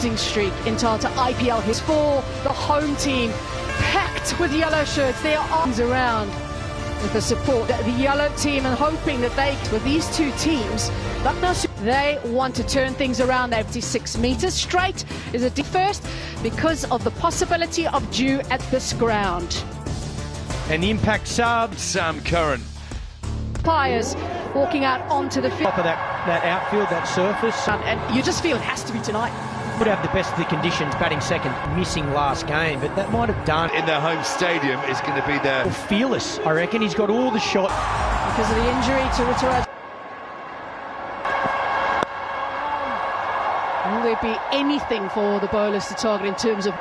streak in Tata IPL his for the home team, packed with yellow shirts. Their arms around with the support the yellow team, and hoping that with these two teams, Lucknow, they want to turn things around. They've 56 meters straight is a first because of the possibility of dew at this ground. And the impact sub Sam Curran. Umpires walking out onto the field. Top of that outfield, that surface. And you just feel it has to be tonight. Would have the best of the conditions, batting second, missing last game, but that might have done. In their home stadium is going to be their... Fearless, I reckon. He's got all the shot. Because of the injury to Rituraj. Will there be anything for the bowlers to target in terms of...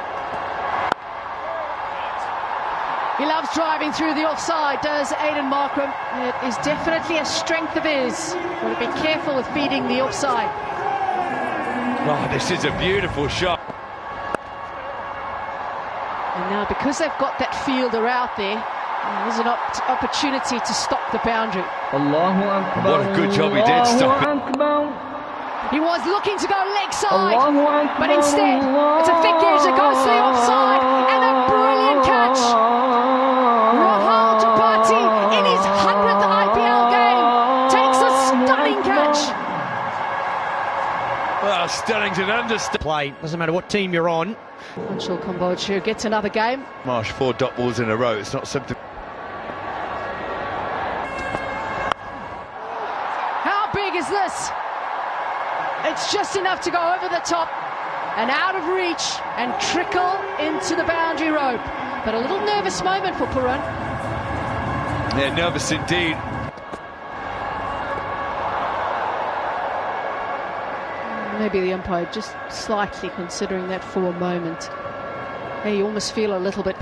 He loves driving through the offside, does Aiden Markram. It is definitely a strength of his. Got to be careful with feeding the offside. Oh, this is a beautiful shot. And now, because they've got that fielder out there, there's an opportunity to stop the boundary. What a good job he did stop it. He was looking to go leg side, but instead it's a thick edge that goes to the offside, and a brilliant catch. Rahul Tripathi in his 100th IPL game takes a stunning catch. Well, Stellington understands. Play, doesn't matter what team you're on. Anshul Kambodja gets another game. Marsh, 4 dot balls in a row. It's not something... How big is this? It's just enough to go over the top and out of reach and trickle into the boundary rope. But a little nervous moment for Puran. Yeah, nervous indeed. Maybe the umpire just slightly considering that for a moment. Hey, you almost feel a little bit.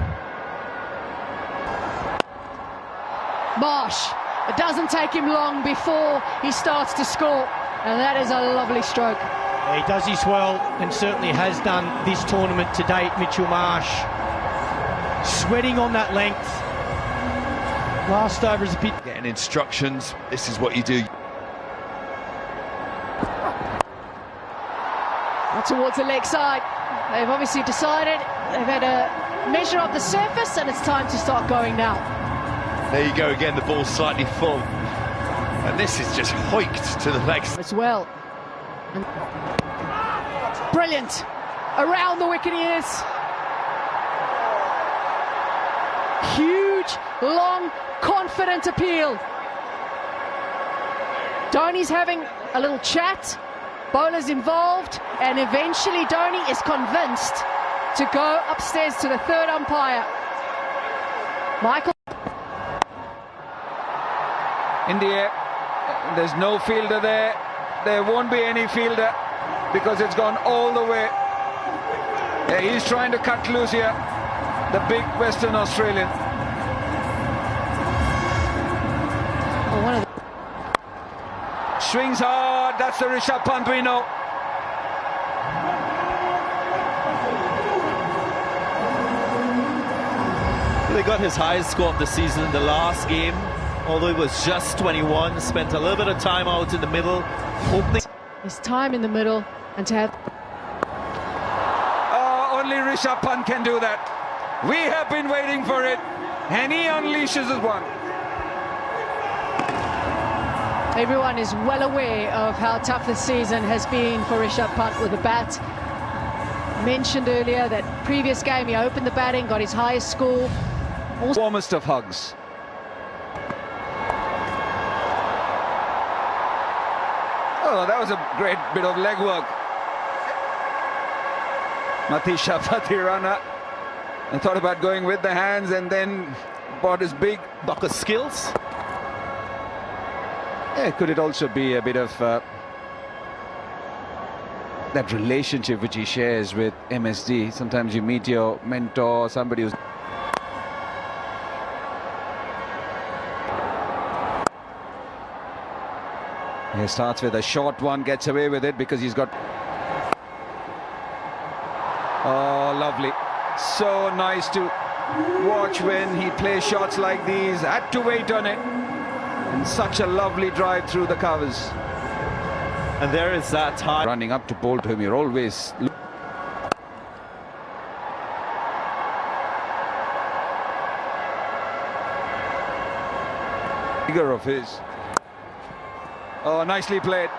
Marsh, it doesn't take him long before he starts to score. And that is a lovely stroke. He does his well, and certainly has done this tournament to date, Mitchell Marsh. Sweating on that length. Last over is a bit... Getting instructions, this is what you do. Not towards the leg side. They've obviously decided, they've had a measure of the surface, and it's time to start going now. There you go again, the ball's slightly full. And this is just hoiked to the legs. As well. And brilliant. Around the wicket he is. Huge, long, confident appeal. Dhoni's having a little chat. Bowlers involved. And eventually Dhoni is convinced to go upstairs to the third umpire. Michael. In the air. There's no fielder there. There won't be any fielder because it's gone all the way. Yeah, he's trying to cut loose here, the big Western Australian. Swings hard. That's the Rishabh Pant we know. They got his highest score of the season in the last game. Although it was just 21, spent a little bit of time out in the middle, opening. There's time in the middle, and to have... Only Rishabh Pant can do that. We have been waiting for it, and he unleashes his one. Everyone is well aware of how tough this season has been for Rishabh Pant with the bat. Mentioned earlier that previous game he opened the batting, got his highest score. Warmest of hugs. Oh, that was a great bit of leg work. Matisha Pathirana and thought about going with the hands, and then bought his big buck of skills. Yeah, could it also be a bit of that relationship which he shares with MSD? Sometimes you meet your mentor, somebody who's... He starts with a short one, gets away with it because he's got... Oh, lovely. So nice to watch when he plays shots like these. Had to wait on it. And such a lovely drive through the covers. And there is that time. Running up to bowl to him, you're always... Figure of his. Oh, nicely played.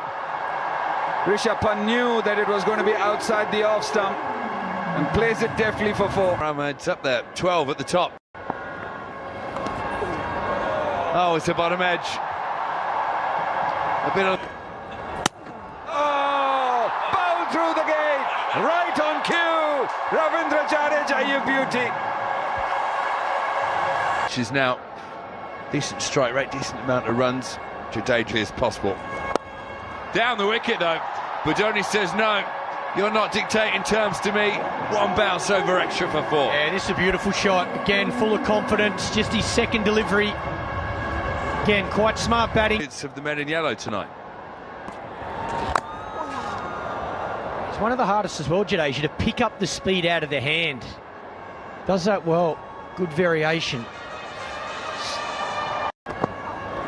Rishabh Pant knew that it was going to be outside the off stump and plays it deftly for 4. It's up there, 12 at the top. Oh, it's the bottom edge. A bit of... Oh, bow through the gate, right on cue. Ravindra Jadeja, you beauty. She's now decent strike rate, decent amount of runs. Jadeja is possible. Down the wicket though. Budoni says no. You're not dictating terms to me. One bounce over extra for 4. Yeah, this is a beautiful shot. Again, full of confidence. Just his second delivery. Again, quite smart batting. It's of the men in yellow tonight. It's one of the hardest as well, Jadeja, to pick up the speed out of the hand. Does that well. Good variation.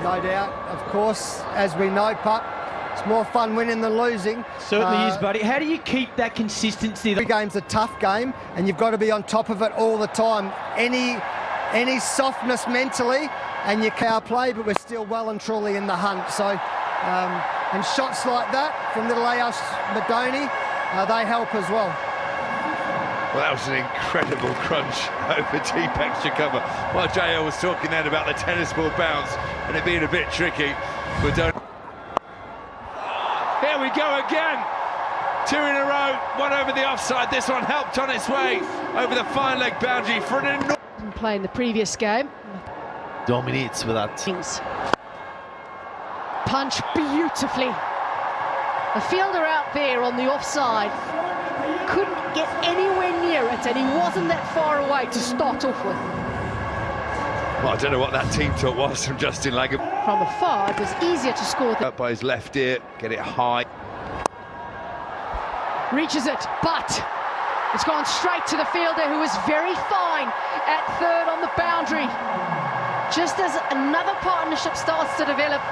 No doubt, of course, as we know, Pup, it's more fun winning than losing. Certainly is, buddy. How do you keep that consistency? Every game's a tough game, and you've got to be on top of it all the time. Any softness mentally, and your cow play, but we're still well and truly in the hunt. So, and shots like that from little Ayush Budoni, they help as well. Well, that was an incredible crunch over Deepak Chakuma. While J.O. was talking then about the tennis ball bounce and it being a bit tricky, but don't... Here we go again. 2 in a row, one over the offside. This one helped on its way over the fine leg boundary for an enormous... Playing the previous game. Dominates with that. Punch beautifully. The fielder out there on the offside couldn't get anywhere near it, and he wasn't that far away to start off with. Well, I don't know what that team talk was from Justin Langer. From afar, it was easier to score. Up by his left ear, get it high. Reaches it, but it's gone straight to the fielder, who was very fine at third on the boundary. Just as another partnership starts to develop,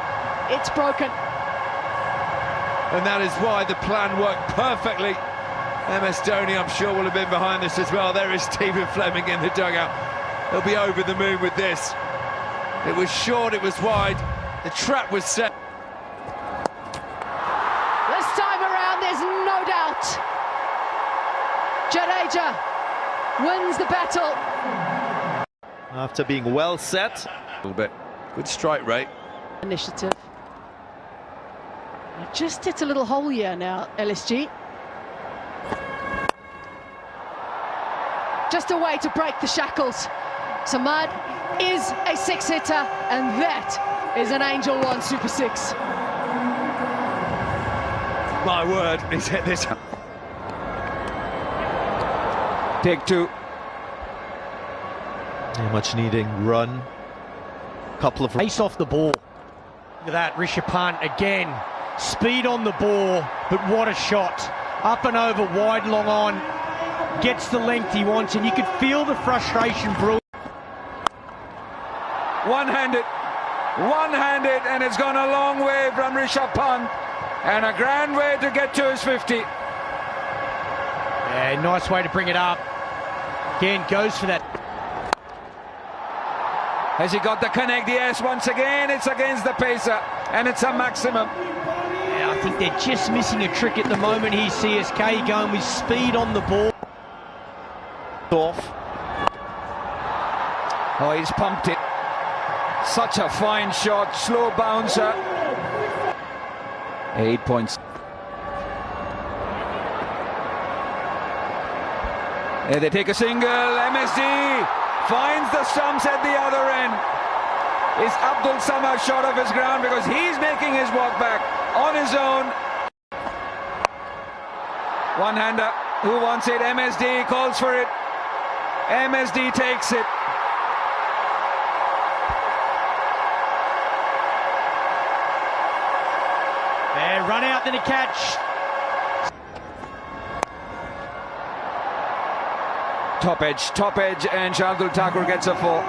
it's broken. And that is why the plan worked perfectly. MS Dhoni, I'm sure, will have been behind this as well. There is Stephen Fleming in the dugout. He'll be over the moon with this. It was short, it was wide. The trap was set. This time around, there's no doubt. Jadeja wins the battle. After being well set. A little bit. Good strike rate. Initiative. Just hit a little hole here now, LSG. Just a way to break the shackles. Samad is a 6-hitter, and that is an Angel 1 Super 6. My word, he's hit this. Take 2. Yeah, much needing run. Couple of Ace off the ball. Look at that, Rishabh Pant again. Speed on the ball, but what a shot. Up and over, wide, long on. Gets the length he wants, and you could feel the frustration brewing. One-handed, and it's gone a long way from Rishabh Pant, and a grand way to get to his 50. Yeah, nice way to bring it up. Again, goes for that. Has he got the connect? Yes, once again, it's against the pacer, and it's a maximum. Yeah, I think they're just missing a trick at the moment here, CSK, going with speed on the ball. off. Oh, he's pumped it. Such a fine shot, slow bouncer. 8 points. Yeah, they take a single. MSD finds the stumps at the other end. Is Abdul Samad shot off his ground because he's making his walk back on his own. One-hander. Who wants it? MSD calls for it. MSD takes it. There, run out, then a catch. Top edge, and Shardul Thakur gets a 4.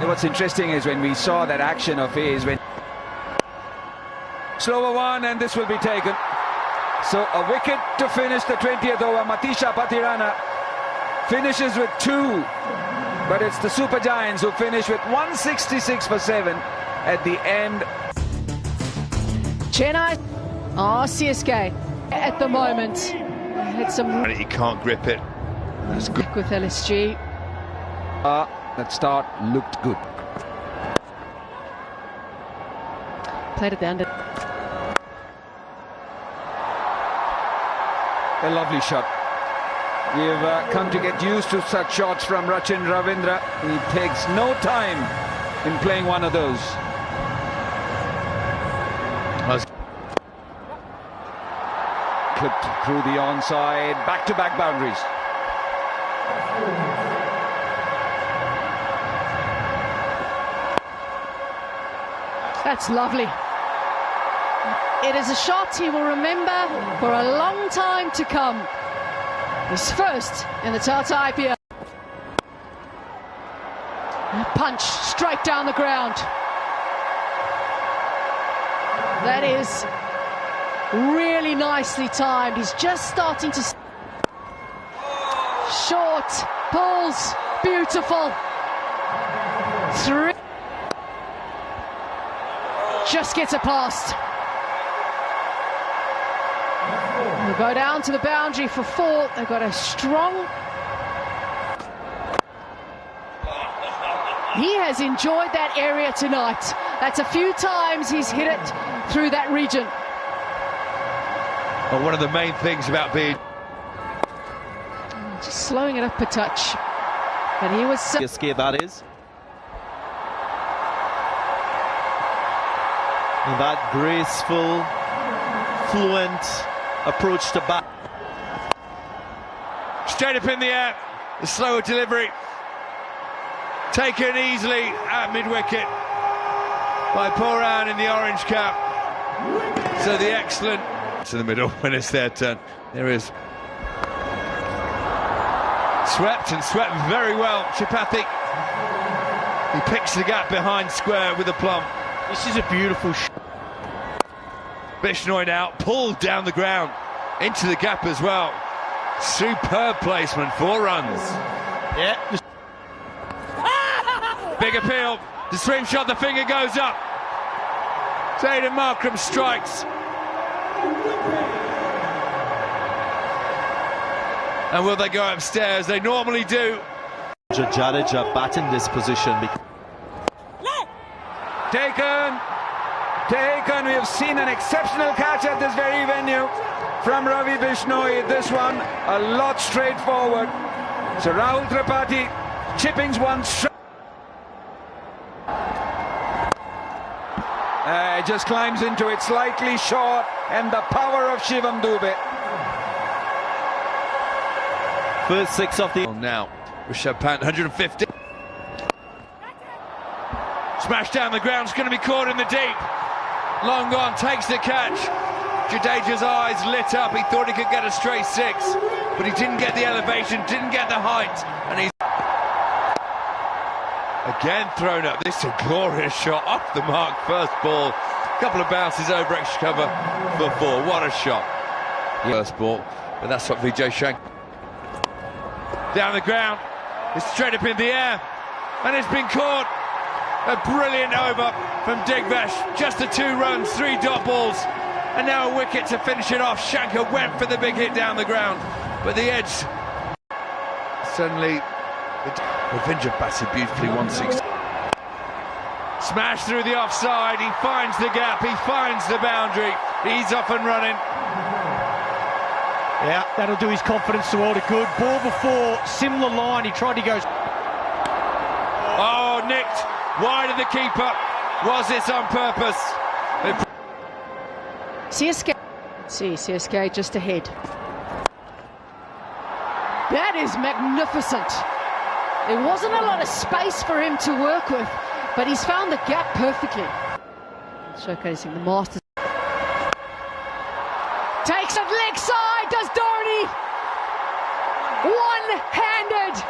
And what's interesting is when we saw that action of his, when slower one, and this will be taken. So a wicket to finish the 20th over. Matisha Patirana finishes with 2. but it's the Super Giants who finish with 166 for 7 at the end. Chennai, CSK at the moment. Had some He can't grip it. That's good. with LSG. That start looked good. Played at the under. A lovely shot. We've come to get used to such shots from Rachin Ravindra. He takes no time in playing one of those. Clipped through the onside, back-to-back boundaries. That's lovely. It is a shot he will remember for a long time to come. His first in the Tata IPL. A punch straight down the ground. That is really nicely timed. He's just starting to... Short, pulls, beautiful. 3. Just gets it past. They'll go down to the boundary for 4. They've got a strong... He has enjoyed that area tonight. That's a few times he's hit it through that region. Well, one of the main things about being... Just slowing it up a touch. But he was... CSK, that is. And that graceful, fluent approach to bat. Straight up in the air, the slower delivery. Taken easily at mid-wicket by Poran in the orange cap. So the excellent... To the middle when it's their turn. There is. Swept and swept very well. Tripathi. He picks the gap behind square with a plumb. This is a beautiful shot. Bishnoi now pulled down the ground into the gap as well. Superb placement, 4 runs. Yeah. Big appeal. The swing shot, the finger goes up. Zayden Markram strikes. And will they go upstairs? They normally do. Jadeja batting this position. Taken. We have seen an exceptional catch at this very venue from Ravi Bishnoi. This one a lot straightforward. So Rahul Tripathi chippings one straight. Just climbs into it slightly short, and the power of Shivam Dubey. First 6 of the... Now, Rishabh Pant, 150. Smash down the ground, it's going to be caught in the deep. Long gone, takes the catch. Jadeja's eyes lit up, he thought he could get a straight 6, but he didn't get the elevation, didn't get the height, and he's again thrown up. This is a glorious shot, off the mark, first ball. Couple of bounces over extra cover for 4. What a shot. First ball, but that's what Vijay Shank. Down the ground, it's straight up in the air, and it's been caught. A brilliant over from Digvesh, just the 2 runs, 3 dot balls, and now a wicket to finish it off. Shankar went for the big hit down the ground, but the edge suddenly... Ravindra batted beautifully, 160. Smash through the offside, he finds the gap, he finds the boundary, he's off and running. Yeah, that'll do his confidence the world of good. Ball before, similar line, he tried to go... Oh, nicked wide of the keeper. Was this on purpose? CSK. See, CSK just ahead. That is magnificent. There wasn't a lot of space for him to work with, but he's found the gap perfectly. Showcasing the masters. Takes it leg side, does Doherty. One-handed.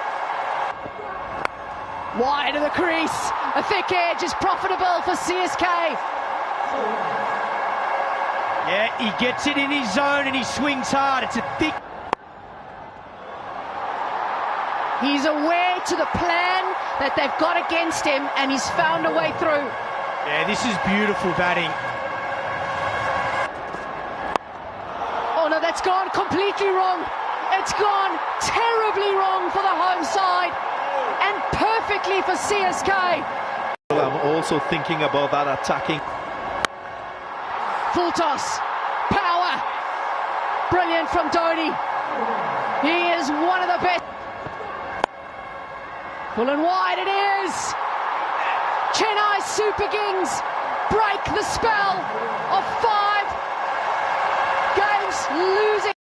Wide of the crease. A thick edge is profitable for CSK. Yeah, he gets it in his zone and he swings hard. It's a thick... He's aware to the plan that they've got against him, and he's found a way through. Yeah, this is beautiful batting. Oh no, that's gone completely wrong. It's gone terribly wrong for the home side, and perfectly for CSK. I'm also thinking about that attacking. Full toss, power, brilliant from Dhoni. He is one of the best. Full and wide it is. Chennai Super Kings break the spell of 5 games losing.